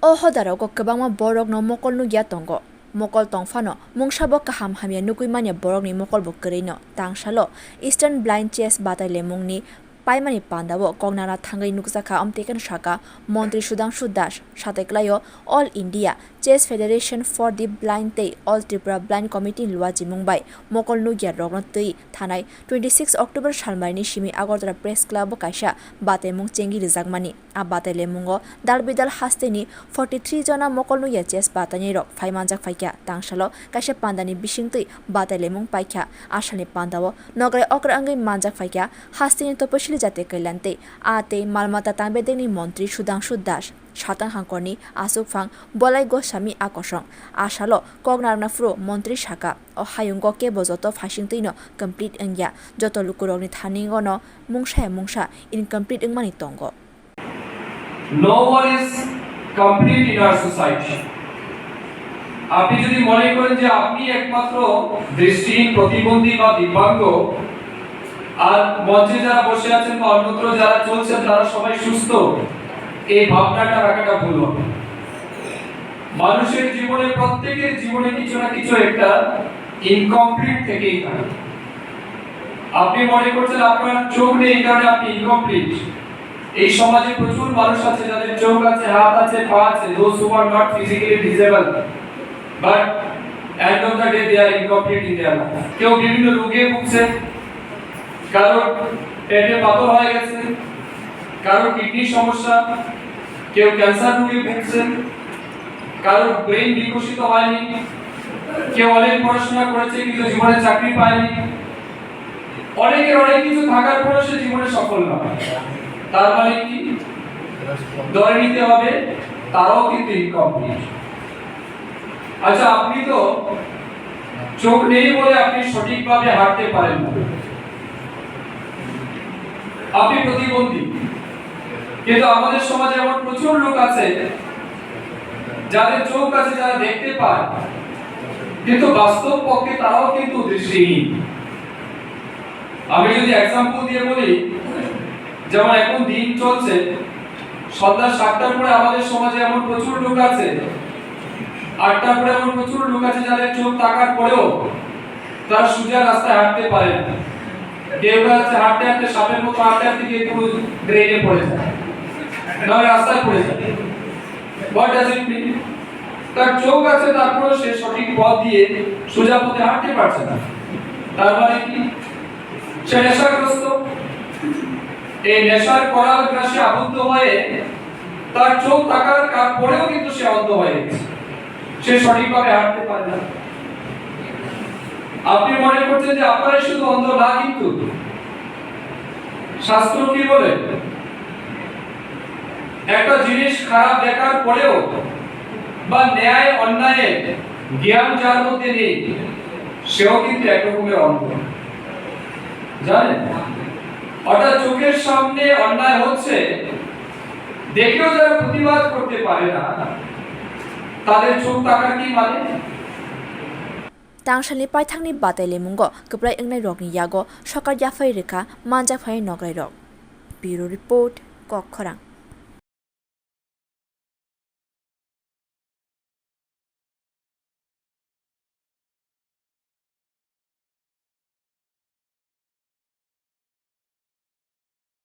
O hodarago kwbangma borokno mokol nugya tongo. Mokol tongfano mungsabo kaham hamya nukuimanya borokni mokol bo kwrino tangsalo Eastern Blind Chess Battalion mungni paimani pandao kognara thangai nukjaka amtekan shaka Montri Sudhanshu Das sateklayo All India Chess Federation for the Blind tei All Tripura Blind Committee luaji mungbai mokol nugya rokno tei thanai 26 October salmaini simi Agartala Press Club kaisa bate mung chengi rijakmani a batale mungo dalbidal hasteni 43 jona mokol nugya chess batani rok phaimanjak phaikya tangsalo kaisa pandani bisingtui batale mung paikya asani pandao nogre okra angai manjak phaikya hasteni topashili jate kailante ate malmata tambedeni Montri Sudhanshu Das Shatang Hangkorni Asukfang Bolai Goswami Akosong Asalo Kognarna Fro Montri Shaka O Hayungo Kebo Joto Fashingtino Complete Engya Joto Lukurogni Thaningono Mungsha Incomplete Engmani Tongo. No one is complete in our society. আপনি যদি মনে করেন যে আপনি একমাত্র দৃষ্টিহীন প্রতিবন্ধী বা দিব্যাঙ্গ আর মঞ্চে যারা বসে আছেন বা অন্যত্র যারা চলছেন তারা সবাই সুস্থ এই ভাবনাটা রাখাটা ভুল হবে। মানুষের জীবনে প্রত্যেকের জীবনে কিছু না কিছু একটা ইনকমপ্লিট থেকেই থাকে। আপনি মনে করছেন আপনার চোখ নেই এই কারণে আপনি ইনকমপ্লিট। এই সমাজে প্রচুর মানুষ আছে যাদের চোখ আছে, হাত আছে, পা আছে, those who are not physically visible but end of the day they are incomplete in their life. কেউ বিভিন্ন রোগে ভুগছে, কারো পেটে পাথর হয়ে গেছে, কারো কিডনি সমস্যা, কেউ ক্যান্সার রোগে ভুগছে, কারো ব্রেন বিকশিত হয়নি, কেউ অনেক পড়াশোনা করেছে কিন্তু জীবনে চাকরি পায়নি, অনেকের অনেক কিছু থাকার পরেও সে জীবনে সফল নয়। তার মানে কি ধরে নিতে হবে তারাও কিন্তু ইনকমপ্লিট। আচ্ছা, আপনি তো চোখ নেই বলে আপনি সঠিকভাবে হাঁটতে পারেন না, আপনি প্রতিবন্ধী, কিন্তু আমাদের সমাজে এমন প্রচুর লোক আছে যাদের চোখ আছে, যারা দেখতে পায় কিন্তু বাস্তব পক্ষে তারাও কিন্তু দৃষ্টিহীন। আমি যদি এক্সাম্পল দিয়ে বলি, যেমন এখন দিন চলছে, সন্ধ্যা 7টার পরে আমাদের সমাজে এমন প্রচুর লোক আছে, 8টার পরে এমন প্রচুর লোক আছে যাদের চোখ থাকার পরেও তারা সোজা রাস্তায় হাঁটতে পারে না। কেউ আছে হাঁটতে হাঁটতে সাপের মতো হাঁটতে হাঁটতে গিয়ে পুরো ড্রেনে পড়ে যায়, না রাস্তায় পড়ে যায়। হোয়াট ডাজ ইট মিন? তার চোখ আছে তারপরেও সে সঠিক পথ দিয়ে সোজা পথে হাঁটতে পারছে না। তার মানে কি? সে নেশাগ্রস্ত। এই নেশার করাল গ্রাসে আবদ্ধ হয়ে তার চোখ থাকার পরেও কিন্তু সে অন্ধ হয়ে গেছে, সে সঠিকভাবে হাঁটতে পারে না। আপনি মনে করছেন যে আপনারাই শুধু অন্ধ, না, কিন্তু শাস্ত্র কি বলে? একটা জিনিস খারাপ দেখার পরেও বা ন্যায় অন্যায় জ্ঞান যার মধ্যে নেই সেও কিন্তু একরকমের অন্ধ, জানেন? অর্থাৎ চোখের সামনে অন্যায় হচ্ছে দেখেও যারা প্রতিবাদ করতে পারে না, তাদের চোখ থাকার কি মানে? Tangshani paithangni batale mungo keprai engnai rokni yago sokar yafai reka manjak phai nograi rok. Bureau Report Kokkhorang.